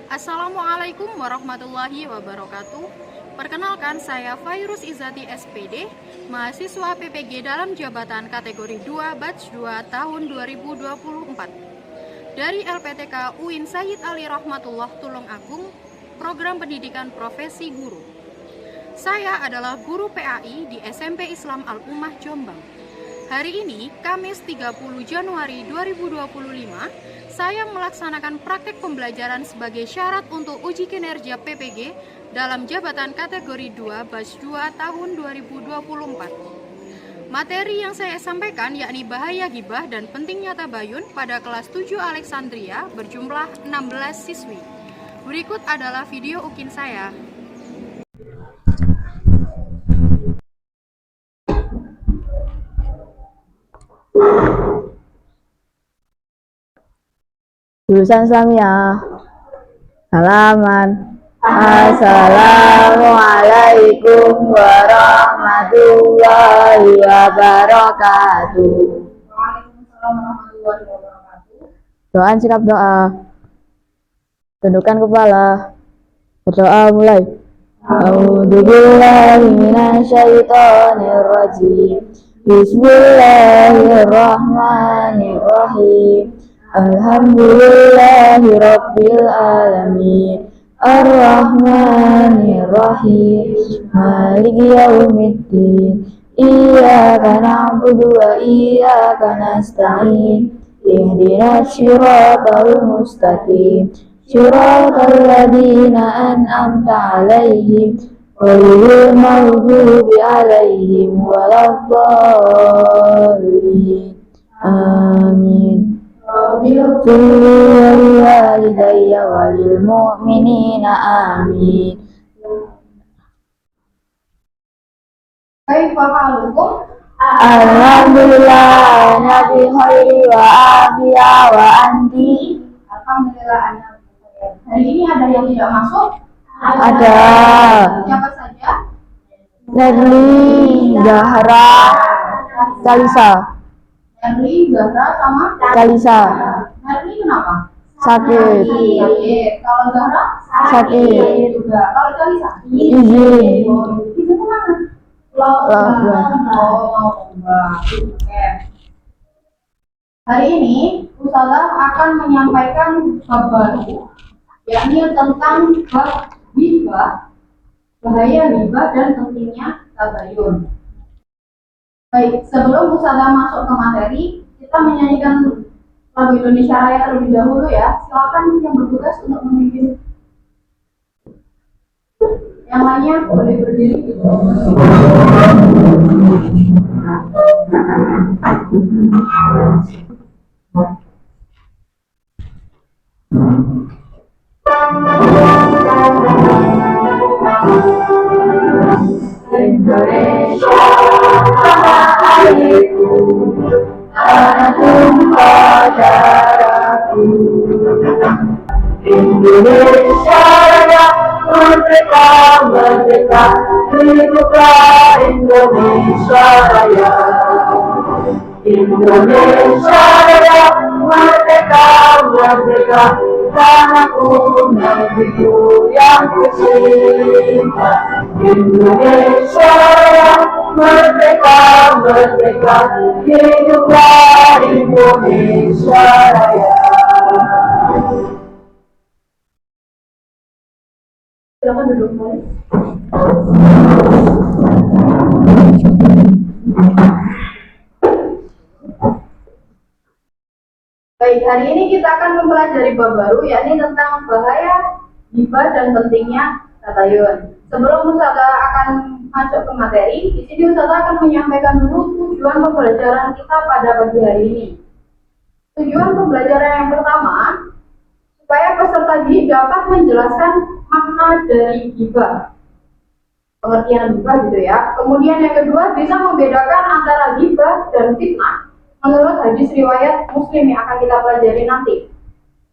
Assalamualaikum warahmatullahi wabarakatuh. Perkenalkan, saya Fairuz Izati SPD, mahasiswa PPG dalam jabatan kategori 2 batch 2 tahun 2024 dari LPTK UIN Sayyid Ali Rahmatullah Tulungagung, program pendidikan profesi guru. Saya adalah guru PAI di SMP Islam Al-Ummah Jombang. Hari ini, Kamis 30 Januari 2025, saya melaksanakan praktek pembelajaran sebagai syarat untuk uji kinerja PPG dalam jabatan kategori 2 batch 2 tahun 2024. Materi yang saya sampaikan yakni bahaya gibah dan pentingnya tabayun pada kelas 7 Alexandria berjumlah 16 siswi. Berikut adalah video ukin saya. Jurusan Islamiyah. Halaman. Assalamualaikum warahmatullahi wabarakatuh. Waalaikumsalam warahmatullahi wabarakatuh. Doa sikap doa. Tundukkan kepala. Berdoa mulai. A'udzubillahi minasyaitonir rajim. Bismillahirrahmanirrahim. Alhamdulillahi rabbil alamin. Ar-Rahmanir-Rahim. Maliki yaumiddin. Iyyaka na'budu wa iyyaka nasta'in. Ihdinas siratal mustaqim. Siratal ladzina an'amta 'alaihim ghairil maghdubi 'alaihim waladdallin. Amin. Rabbil walidayya walil mu'minina amin. Kaifa halukum? Alhamdulillah nabi khairi wa afiya wa anti. Alhamdulillah anak. Hari ini ada yang tidak masuk? Ada. Siapa saja? Nerli, Zahra, Kalisa. Nerli, Zahra, sama? Kalisa. Nerli kenapa? Sakit. Sakit. Kalau Zahra? Sakit. Juga. Kalau Kalisa? Izin. Izin kemana? Lomba. Lomba. Oke. Hari ini Ustazah akan menyampaikan bab baru, yakni tentang bab ghibah, bahaya ghibah dan pentingnya tabayun. Baik, sebelum Ustazah masuk ke materi, kita menyanyikan lagu Indonesia Raya terlebih dahulu ya. Silakan yang bertugas untuk memimpin. Yang lainnya boleh berdiri. Indonesia tanah airku, tanah tumpah darahku. Indonesia Raya merdeka, merdeka, hiduplah Indonesia Raya. Indonesia Raya merdeka, merdeka, tanahku negeriku yang kucinta. Indonesia Raya merdeka, merdeka, hiduplah Indonesia Raya. Silakan duduk kembali. Baik, hari ini kita akan mempelajari bab baru, yakni tentang bahaya ghibah dan pentingnya tabayun. Sebelum Ustazah akan masuk ke materi, di sini Ustazah akan menyampaikan dulu tujuan pembelajaran kita pada pagi hari ini. Tujuan pembelajaran yang pertama, supaya peserta didik dapat menjelaskan makna dari ghibah, pengertian ghibah gitu ya. Kemudian yang kedua, bisa membedakan antara ghibah dan fitnah menurut hadis riwayat Muslim yang akan kita pelajari nanti.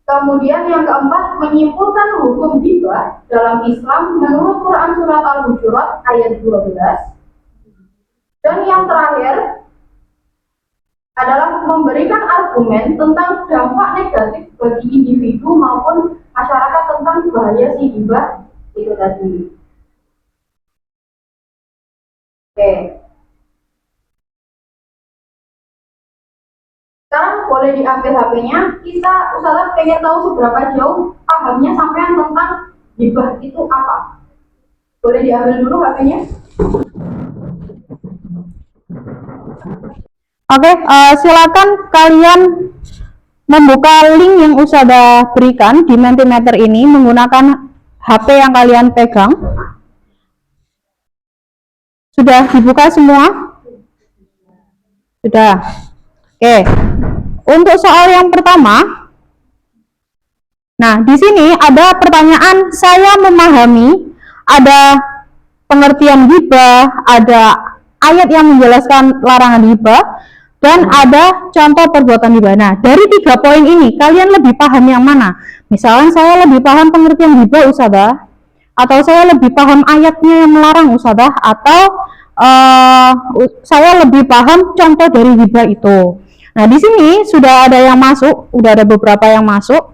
Kemudian yang keempat, menyimpulkan hukum ghibah dalam Islam menurut Quran surat Al-Hujurat ayat 12. Dan yang terakhir adalah memberikan argumen tentang dampak negatif bagi individu maupun masyarakat tentang bahaya si gibah itu tadi. Oke. Sekarang boleh diambil HP-nya. Kita Ustazah pengen tahu seberapa jauh pahamnya sampean tentang gibah itu apa. Boleh diambil dulu HP-nya. Oke, silakan kalian membuka link yang Ustazah berikan di Mentimeter ini menggunakan HP yang kalian pegang. Sudah dibuka semua? Sudah. Oke. Untuk soal yang pertama, nah di sini ada pertanyaan, saya memahami, ada pengertian gibah, ada ayat yang menjelaskan larangan gibah, dan ada contoh perbuatan gibah. Nah, dari 3 poin ini, kalian lebih paham yang mana? Misalnya saya lebih paham pengertian gibah, Ustazah, atau saya lebih paham ayatnya yang melarang, Ustazah, atau saya lebih paham contoh dari gibah itu. Nah, di sini sudah ada yang masuk, udah ada beberapa yang masuk.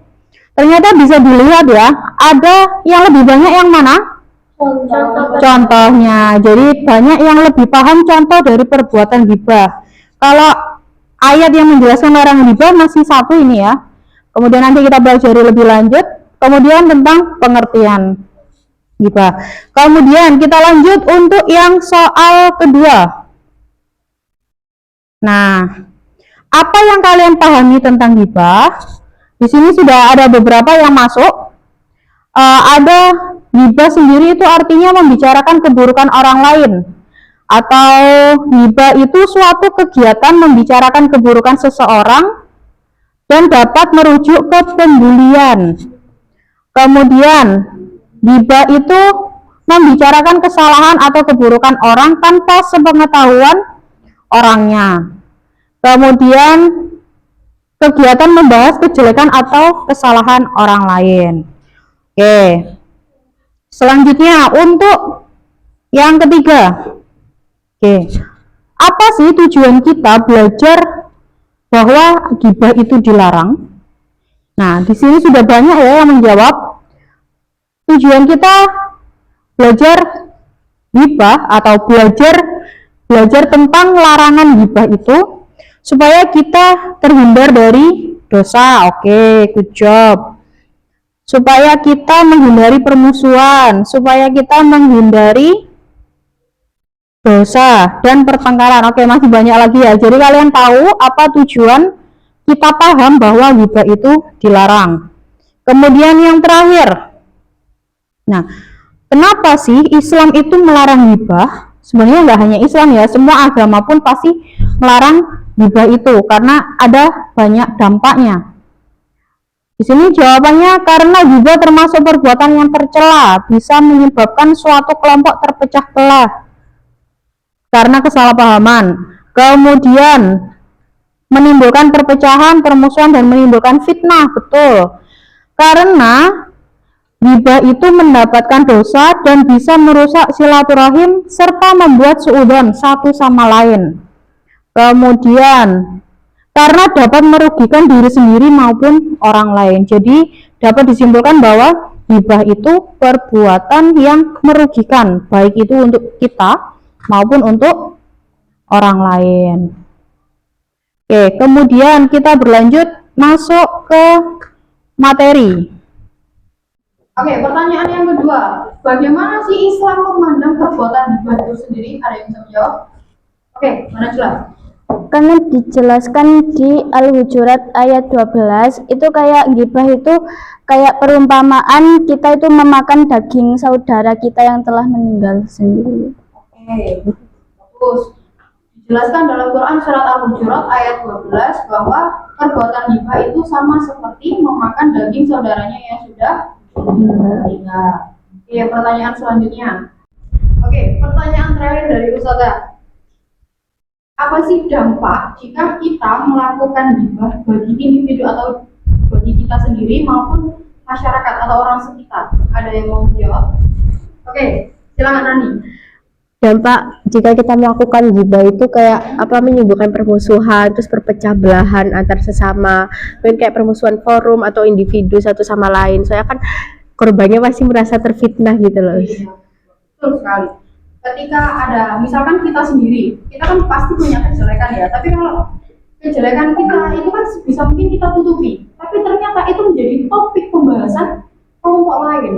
Ternyata bisa dilihat ya, ada yang lebih banyak yang mana? Contohnya. Jadi banyak yang lebih paham contoh dari perbuatan gibah. Kalau ayat yang menjelaskan larangan gibah masih satu ini ya. Kemudian nanti kita belajar lebih lanjut. Kemudian tentang pengertian gibah. Kemudian kita lanjut untuk yang soal kedua. Nah, apa yang kalian pahami tentang gibah? Di sini sudah ada beberapa yang masuk. Ada gibah sendiri itu artinya membicarakan keburukan orang lain. Atau gibah itu suatu kegiatan membicarakan keburukan seseorang dan dapat merujuk ke pembulian. Kemudian gibah itu membicarakan kesalahan atau keburukan orang tanpa sepengetahuan orangnya. Kemudian kegiatan membahas kejelekan atau kesalahan orang lain. Oke. Selanjutnya untuk yang ketiga. Oke, apa sih tujuan kita belajar bahwa gibah itu dilarang? Nah, di sini sudah banyak ya yang menjawab. Tujuan kita belajar gibah atau belajar tentang larangan gibah itu supaya kita terhindar dari dosa. Oke, good job. Supaya kita menghindari permusuhan, supaya kita menghindari dosa dan pertengkaran. Oke, masih banyak lagi ya. Jadi kalian tahu apa tujuan kita paham bahwa gibah itu dilarang. Kemudian yang terakhir. Nah, kenapa sih Islam itu melarang gibah? Sebenarnya nggak hanya Islam ya, semua agama pun pasti melarang gibah itu karena ada banyak dampaknya. Di sini jawabannya karena gibah termasuk perbuatan yang tercela, bisa menyebabkan suatu kelompok terpecah belah karena kesalahpahaman, kemudian menimbulkan perpecahan, permusuhan, dan menimbulkan fitnah. Betul, karena gibah itu mendapatkan dosa dan bisa merusak silaturahim serta membuat suudzon satu sama lain. Kemudian karena dapat merugikan diri sendiri maupun orang lain. Jadi dapat disimpulkan bahwa gibah itu perbuatan yang merugikan, baik itu untuk kita maupun untuk orang lain. Oke, kemudian kita berlanjut masuk ke materi. Oke, pertanyaan yang kedua, bagaimana sih Islam memandang perbuatan gibah itu sendiri? Ada yang bisa menjawab? Oke, mana jelas? Karena dijelaskan di Al-Hujurat ayat 12 itu kayak gibah itu kayak perumpamaan kita itu memakan daging saudara kita yang telah meninggal sendiri. Oke, bagus. Dijelaskan dalam Quran surat Al-Hujurat ayat 12 bahwa perbuatan gibah itu sama seperti memakan daging saudaranya yang sudah meninggal. Oke, pertanyaan selanjutnya. Oke, pertanyaan terakhir dari Ustazah. Apa sih dampak jika kita melakukan gibah bagi individu atau bagi kita sendiri maupun masyarakat atau orang sekitar? Ada yang mau menjawab? Oke, silakan Rani. Dampak jika kita melakukan gibah itu kayak menimbulkan permusuhan, terus perpecah belahan antar sesama, mungkin kayak permusuhan forum atau individu satu sama lain. Soalnya kan korbannya pasti merasa terfitnah gitu loh. Betul sekali. Ketika ada, misalkan kita sendiri, kita kan pasti punya kejelekan ya, tapi kalau kejelekan kita itu kan bisa mungkin kita tutupi, tapi ternyata itu menjadi topik pembahasan kelompok lain.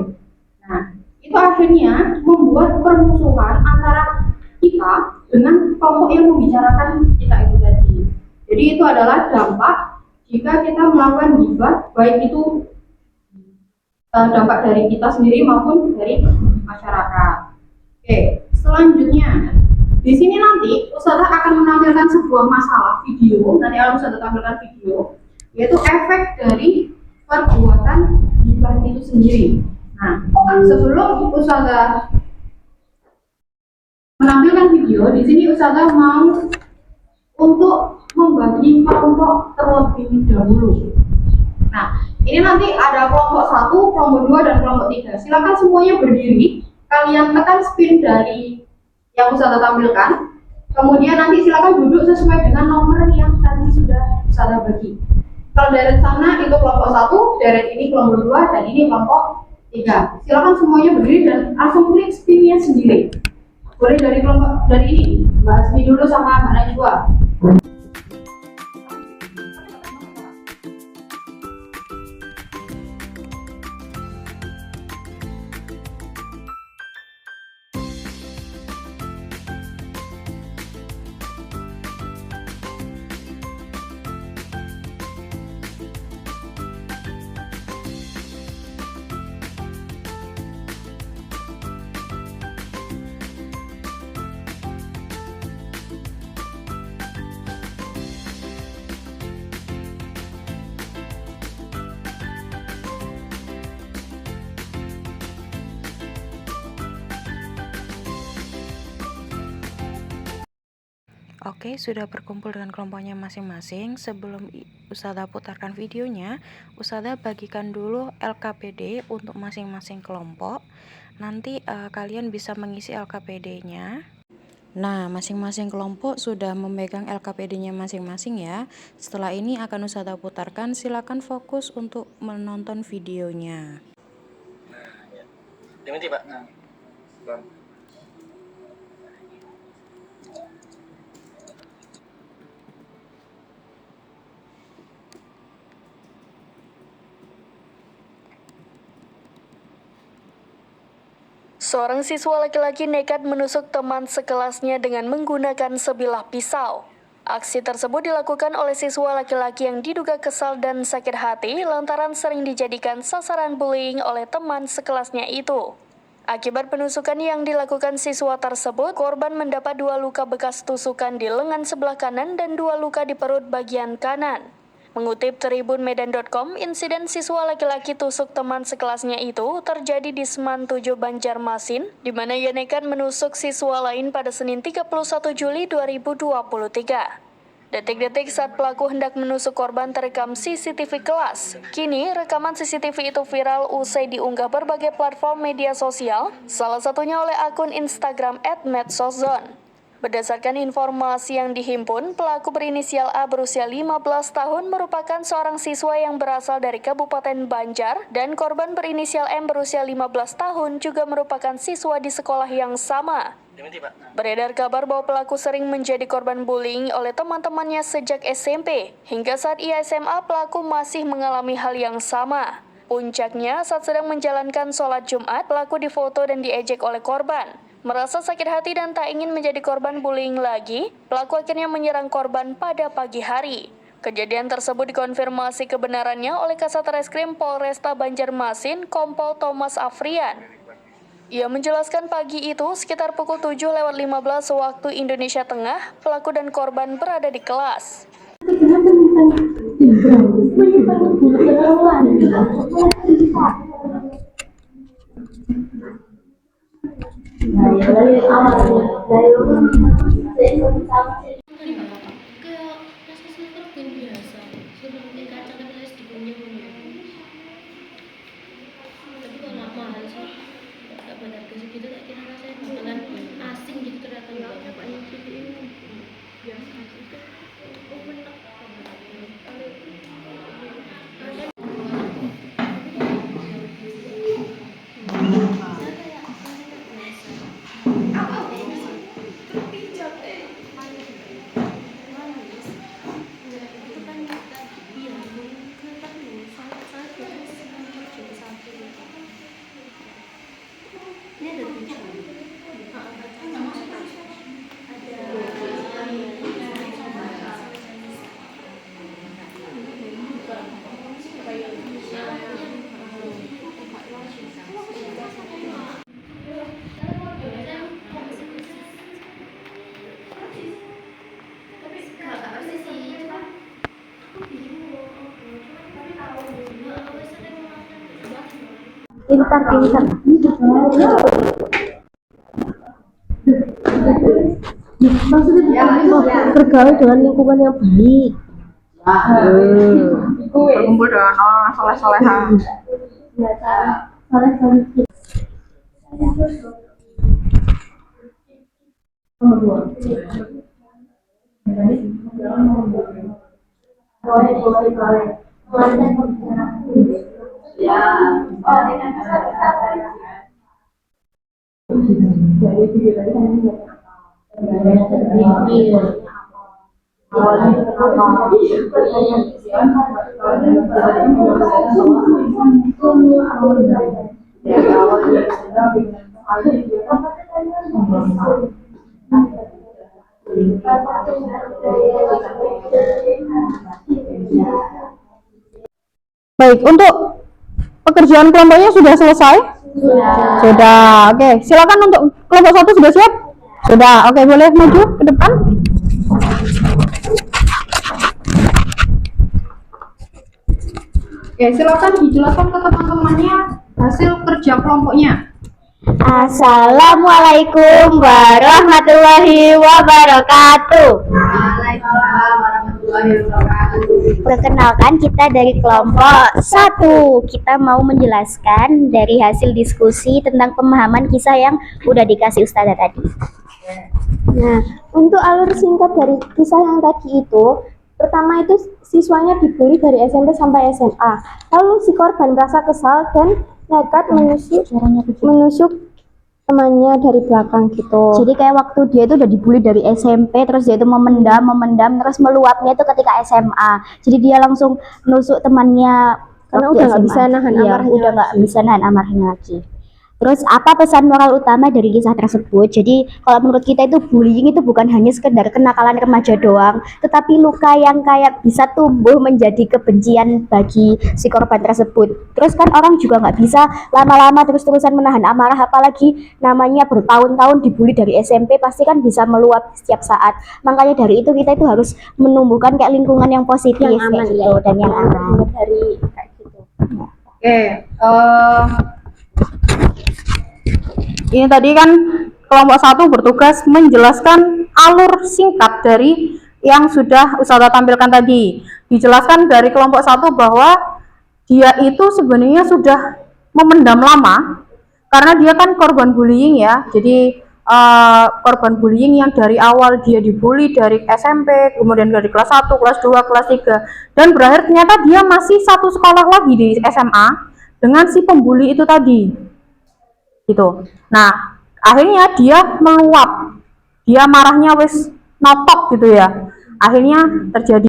Nah, itu akhirnya membuat permusuhan antara kita dengan kelompok yang membicarakan kita itu tadi. Jadi itu adalah dampak jika kita melakukan gibah, baik itu dampak dari kita sendiri maupun dari masyarakat. Oke, selanjutnya di sini nanti Ustazah akan menampilkan sebuah masalah video. Nanti akan Ustazah tampilkan video, yaitu efek dari perbuatan gibah itu sendiri. Nah, sebelum Ustazah menampilkan video, di sini Ustazah mau untuk membagi kelompok terlebih dahulu. Nah, ini nanti ada kelompok 1, kelompok 2, dan kelompok 3. Silakan semuanya berdiri. Kalian tekan spin dari yang Ustazah tampilkan. Kemudian nanti silakan duduk sesuai dengan nomor yang tadi sudah Ustazah bagi. Kalau deret sana itu kelompok 1, deret ini kelompok 2, dan ini kelompok 3. Silakan semuanya berdiri dan langsung klik spinnya sendiri. Boleh dari kelompok dari ini, Mbak Asmi dulu sama Mbak Najwa. Oke, sudah berkumpul dengan kelompoknya masing-masing. Sebelum Ustazah putarkan videonya, Ustazah bagikan dulu LKPD untuk masing-masing kelompok. Nanti kalian bisa mengisi LKPD-nya. Nah, masing-masing kelompok sudah memegang LKPD-nya masing-masing ya. Setelah ini akan Ustazah putarkan, silakan fokus untuk menonton videonya. Diminti, Pak. Seorang siswa laki-laki nekat menusuk teman sekelasnya dengan menggunakan sebilah pisau. Aksi tersebut dilakukan oleh siswa laki-laki yang diduga kesal dan sakit hati lantaran sering dijadikan sasaran bullying oleh teman sekelasnya itu. Akibat penusukan yang dilakukan siswa tersebut, korban mendapat 2 luka bekas tusukan di lengan sebelah kanan dan 2 luka di perut bagian kanan. Mengutip tribunmedan.com, insiden siswa laki-laki tusuk teman sekelasnya itu terjadi di Seman 7 Banjarmasin, di mana ia nekat menusuk siswa lain pada Senin 31 Juli 2023. Detik-detik saat pelaku hendak menusuk korban terekam CCTV kelas. Kini, rekaman CCTV itu viral usai diunggah berbagai platform media sosial, salah satunya oleh akun Instagram @medsoszone. Berdasarkan informasi yang dihimpun, pelaku berinisial A berusia 15 tahun merupakan seorang siswa yang berasal dari Kabupaten Banjar dan korban berinisial M berusia 15 tahun juga merupakan siswa di sekolah yang sama. Beredar kabar bahwa pelaku sering menjadi korban bullying oleh teman-temannya sejak SMP. Hingga saat ia SMA, pelaku masih mengalami hal yang sama. Puncaknya, saat sedang menjalankan sholat Jumat, pelaku difoto dan diejek oleh korban. Merasa sakit hati dan tak ingin menjadi korban bullying lagi, pelaku akhirnya menyerang korban pada pagi hari. Kejadian tersebut dikonfirmasi kebenarannya oleh Kasat Reskrim Polresta Banjarmasin, Kompol Thomas Afrian. Ia menjelaskan pagi itu sekitar pukul 7:15 waktu Indonesia Tengah, pelaku dan korban berada di kelas. Pintar. Bergaul dengan lingkungan yang baik. Berkumpul dengan orang soleh-soleha. Baik, untuk pekerjaan kelompoknya sudah selesai? Sudah. Oke, silakan untuk kelompok 1 sudah siap? Sudah. Oke, boleh maju ke depan. Oke, silakan dijelaskan ke teman-temannya hasil kerja kelompoknya. Assalamualaikum warahmatullahi wabarakatuh. Waalaikumsalam warahmatullahi wabarakatuh. Perkenalkan, kita dari kelompok 1. Kita mau menjelaskan dari hasil diskusi tentang pemahaman kisah yang udah dikasih Ustazah tadi. Nah, untuk alur singkat dari kisah yang tadi itu, pertama itu siswanya dibully dari SMP sampai SMA. Lalu si korban merasa kesal dan nekat menusuk temannya dari belakang gitu. Jadi kayak waktu dia itu udah dibully dari SMP, terus dia itu memendam, terus meluapnya itu ketika SMA. Jadi dia langsung menusuk temannya karena udah nggak bisa nahan amarahnya. Udah nggak bisa nahan amarahnya lagi. Terus apa pesan moral utama dari kisah tersebut? Jadi kalau menurut kita itu bullying itu bukan hanya sekedar kenakalan remaja doang, tetapi luka yang kayak bisa tumbuh menjadi kebencian bagi si korban tersebut. Terus kan orang juga nggak bisa lama-lama terus-terusan menahan amarah, apalagi namanya bertahun-tahun dibully dari SMP, pasti kan bisa meluap setiap saat. Makanya dari itu kita itu harus menumbuhkan kayak lingkungan yang positif yang aman, kayak gitu, dan yang aman dari kayak gitu. Oke, ini tadi kan kelompok 1 bertugas menjelaskan alur singkat dari yang sudah Ustazah tampilkan tadi. Dijelaskan dari kelompok 1 bahwa dia itu sebenarnya sudah memendam lama karena dia kan korban bullying ya. Jadi korban bullying yang dari awal dia dibully dari SMP, kemudian dari kelas 1, kelas 2, kelas 3, dan berakhir ternyata dia masih satu sekolah lagi di SMA dengan si pembuli itu tadi. Gitu. Nah, akhirnya dia meluap, dia marahnya wis notok gitu ya. Akhirnya terjadi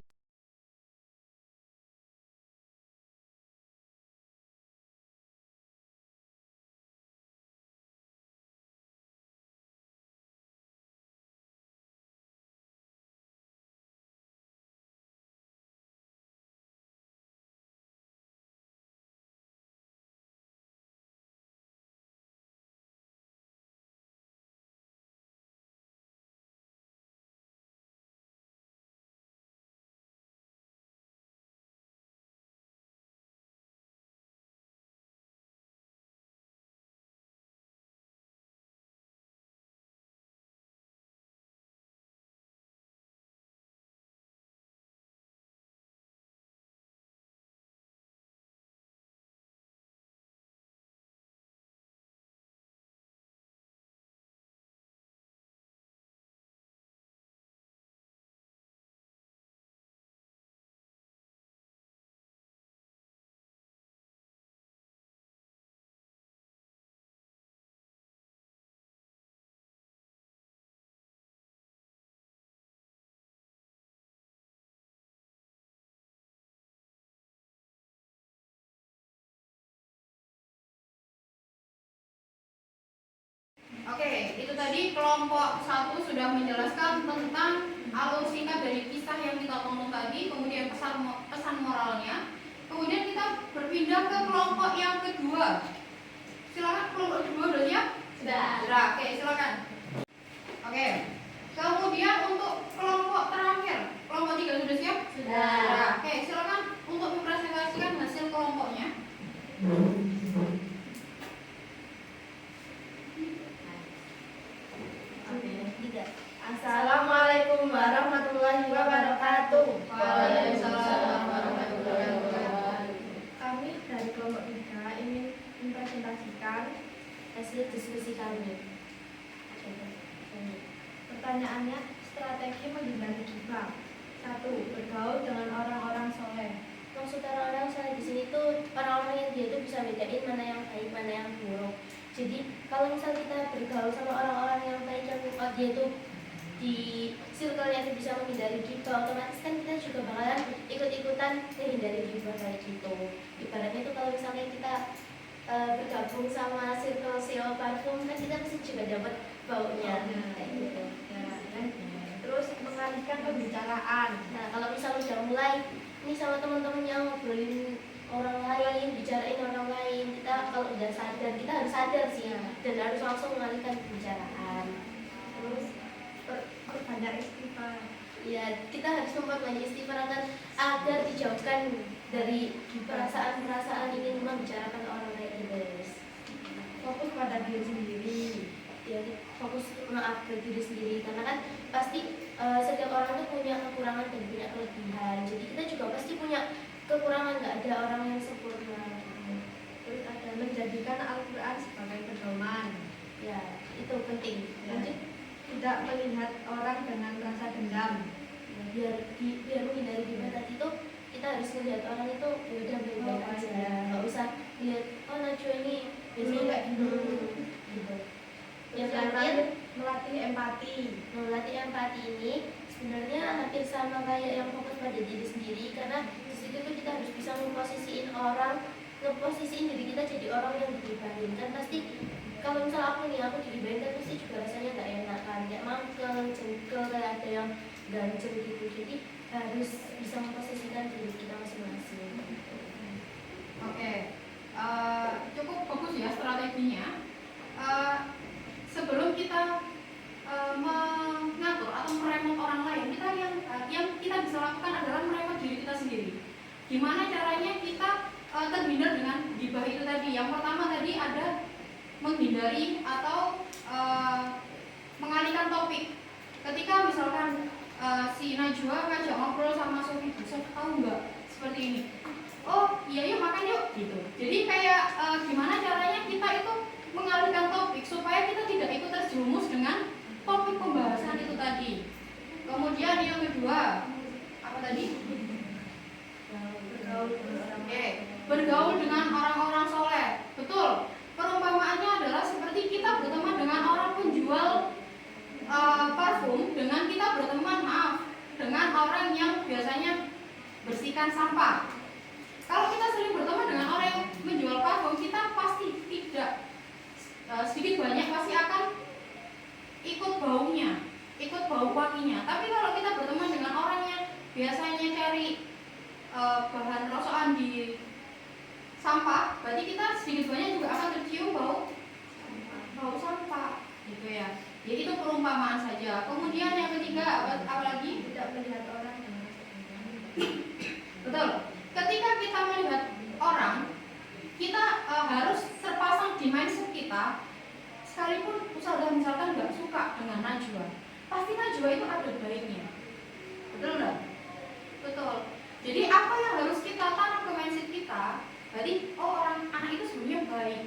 Oke, itu tadi kelompok 1 sudah menjelaskan tentang alur singkat dari kisah yang kita tonton tadi, kemudian pesan moralnya. Kemudian kita berpindah ke kelompok yang kedua. Silakan, kelompok kedua udah siap? Sudah. Oke, silakan. Oke. Kemudian untuk kelompok terakhir, kelompok 3 sudah siap? Sudah. Oke, silakan untuk mempresentasikan hasil kelompoknya. berdasarkan hasil diskusi kami. Pertanyaannya, strategi menghindari gibah. 1. Bergaul dengan orang-orang soleh. Maksud orang-orang soleh di sini tuh orang-orang yang dia tuh bisa bedain mana yang baik, mana yang buruk. Jadi kalau misal kita bergaul sama orang-orang yang baik, yang dia tuh di circle-nya itu bisa menghindari gibah, otomatis kan kita juga bakalan ikut-ikutan menghindari gibah kayak gitu. Ibaratnya tuh kalau misalnya kita bergabung sama circle CEO parfum, kan kita pasti juga dapat baunya kayak gitu. Terus mengalihkan pembicaraan. Nah, kalau misal udah mulai ini sama teman-temannya ngobrolin orang lain, bicarain orang lain, kita kalau udah sadar, kita harus sadar sih, dan harus langsung mengalihkan pembicaraan. Terus perbanyak istighfar. Ya, kita harus memperbanyak istighfar agar dijauhkan dari perasaan-perasaan ingin membicarakan orang lain. Fokus pada diri sendiri. Ya, fokus maaf ke diri sendiri, karena kan pasti setiap orang itu punya kekurangan dan punya kelebihan. Jadi kita juga pasti punya kekurangan, nggak ada orang yang sempurna. Terus ada menjadikan Al-Quran sebagai pedoman. Ya, itu penting. Lanjut. Tidak melihat orang dengan rasa dendam. Nah, biar menghindari gibah tadi tuh kita harus melihat orang itu ya udah baik-baik aja, nggak usah lihat oh Najwa ini biasanya kayak gitu. Yang terakhir, melatih empati. melatih empati ini sebenarnya hampir sama kayak yang fokus pada diri sendiri, karena di situ tuh kita harus bisa memposisiin orang, ngeposisiin diri kita jadi orang yang digibahin. Kan pasti kalau misal aku digibahin kan pasti juga rasanya nggak enak kan, kayak mangkel, jengkel, kayak ada yang ganjel gitu. Jadi harus bisa memposisikan diri kita masing-masing. Oke, cukup bagus ya strateginya. Sebelum kita mengatur atau meremot orang lain, yang kita bisa lakukan adalah meremot diri kita sendiri. Gimana caranya kita terhindar dengan gibah itu tadi? Yang pertama tadi ada menghindari atau mengalihkan topik. Ketika misalkan si Najwa ngajak ngobrol sama Sofi, tahu nggak seperti ini? Oh iya yuk makan yuk gitu. Jadi kayak gimana caranya kita itu mengalihkan topik supaya kita tidak ikut terjerumus dengan topik pembahasan itu tadi. Kemudian yang kedua apa tadi? Bergaul dengan orang-orang soleh. Betul. Perumpamaannya adalah seperti kita berteman dengan orang penjual parfum, dengan kita berteman dengan orang yang biasanya bersihkan sampah. Kalau kita sering berteman dengan orang yang menjual parfum, kita pasti tidak sedikit banyak pasti akan ikut baunya, ikut bau wanginya. Tapi kalau kita berteman dengan orang yang biasanya cari bahan rosokan di sampah, berarti kita sedikit banyak juga akan tercium bau sampah, gitu ya. Jadi itu perumpamaan saja. Kemudian yang ketiga apa lagi? Tidak melihat orang dengan rasa dendam. Betul. Ketika kita melihat orang, kita harus terpasang di mindset kita. Sekalipun usaha misalkan nggak suka dengan Najwa, pasti Najwa itu ada baiknya. Betul nggak? Betul. Jadi apa yang harus kita tanam ke mindset kita? Berarti anak itu sebenarnya baik.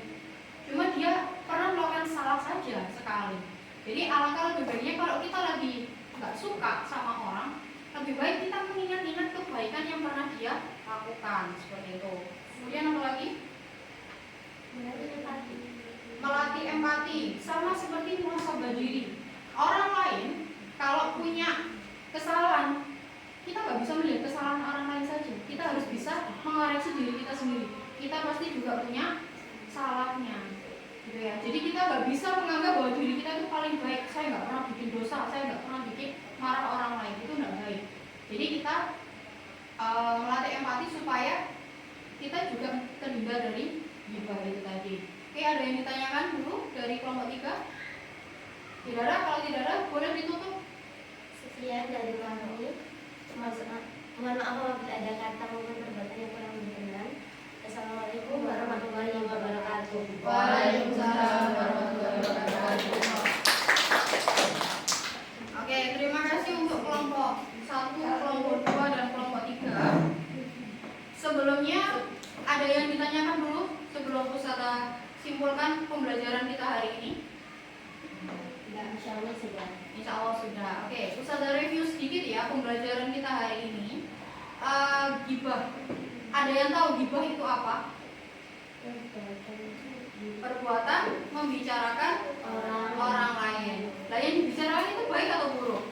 Cuma dia pernah melakukan salah saja sekali. Jadi alangkah lebih baiknya kalau kita lagi nggak suka sama orang, lebih baik kita mengingat-ingat kebaikan yang pernah dia lakukan, seperti itu. Kemudian apa lagi? Melatih empati, sama seperti muhasabah diri. Orang lain kalau punya kesalahan, kita nggak bisa melihat kesalahan orang lain saja. Kita harus bisa mengoreksi diri kita sendiri. Kita pasti juga punya salahnya, gitu ya. Jadi kita nggak bisa menganggap bahwa diri kita itu paling baik. Saya nggak pernah bikin dosa, saya nggak pernah bikin marah orang lain, itu nggak baik. Jadi kita melatih empati supaya kita juga terhindar dari gibah itu tadi. Oke, ada yang ditanyakan dulu dari kelompok 3? Tidak ada, kalau tidak ada boleh ditutup. Sekian dari kami. Mohon maaf apabila ada kata maupun perbuatan yang kurang berkenan. Assalamualaikum warahmatullahi wabarakatuh. Waalaikumsalam warahmatullahi wabarakatuh. Oke, terima kasih untuk kelompok 1, kelompok 2, dan kelompok 3. Sebelumnya ada yang ditanyakan dulu sebelum Ustazah simpulkan pembelajaran kita hari ini? Insya Allah sudah. Insya Allah sudah. Oke, Ustazah review sedikit ya pembelajaran kita hari ini. Gibah. Ada yang tahu gibah itu apa? Perbuatan membicarakan orang lain. Lah yang dibicarakan itu baik atau buruk?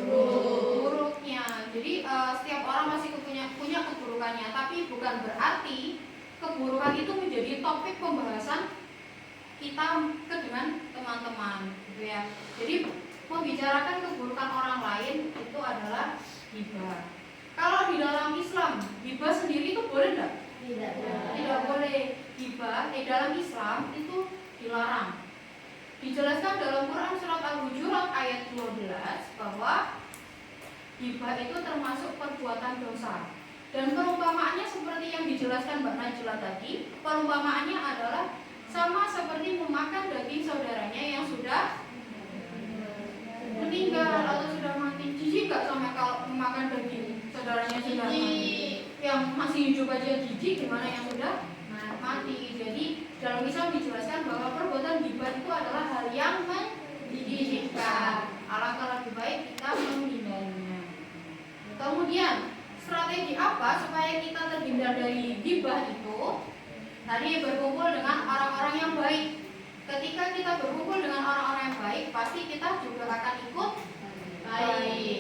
Buruknya. Jadi setiap orang masih punya keburukannya, tapi bukan berarti keburukan itu menjadi topik pembahasan kita dengan teman-teman, gitu ya. Jadi membicarakan keburukan orang lain itu adalah ghibah. Kalau di dalam Islam, ghibah sendiri itu boleh enggak? Tidak boleh. Ghibah dalam Islam itu dilarang. Dijelaskan dalam Quran surat Al-Hujurat ayat 12 bahwa ghibah itu termasuk perbuatan dosa. Dan perumpamaannya seperti yang dijelaskan Mbak Najla tadi, perumpamaannya adalah sama seperti memakan daging saudaranya yang sudah meninggal atau sudah mati. Jijik nggak sama kalau memakan daging saudaranya sudah mati? Yang masih hidup aja jijik, gimana yang sudah mati? Jadi dalam Islam dijelaskan bahwa perbuatan ghibah itu adalah hal yang menjijikkan. Alangkah lebih baik kita menghindarinya. Kemudian strategi apa supaya kita terhindar dari ghibah itu? Tadi berkumpul dengan orang-orang yang baik. Ketika kita berkumpul dengan orang-orang yang baik, pasti kita juga akan ikut baik.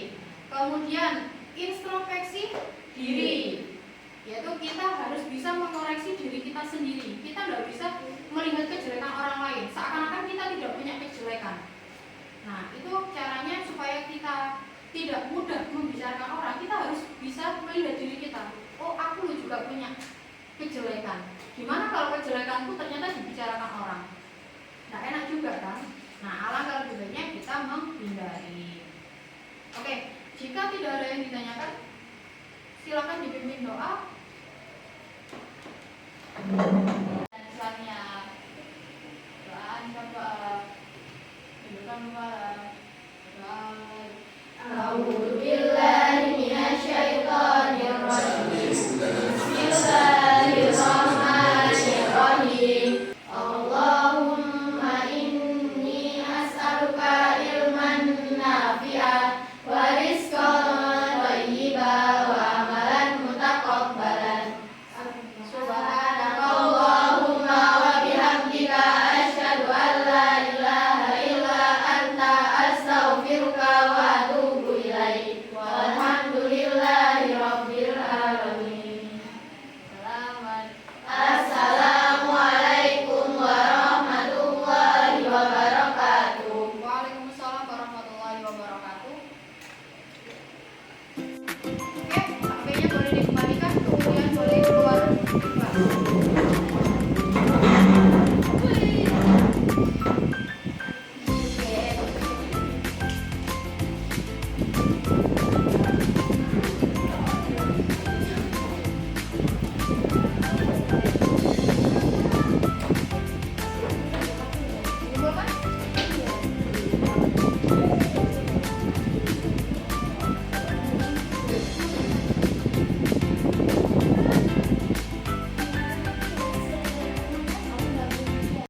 Kemudian introspeksi diri, yaitu kita harus bisa mengoreksi diri kita sendiri. Kita tidak bisa melihat kejelekan orang lain, seakan-akan kita tidak punya kejelekan. Nah, itu caranya supaya kita tidak mudah membicarakan orang. Kita harus bisa melihat diri kita. Oh, aku juga punya kejelekan. Gimana kalau kejelekanku ternyata dibicarakan orang? Nah, enak juga kan? Nah, alangkah lebih baiknya kita menghindari. Oke, jika tidak ada yang ditanyakan, silakan dipimpin doa. Dan selanjutnya doa coba hidupkan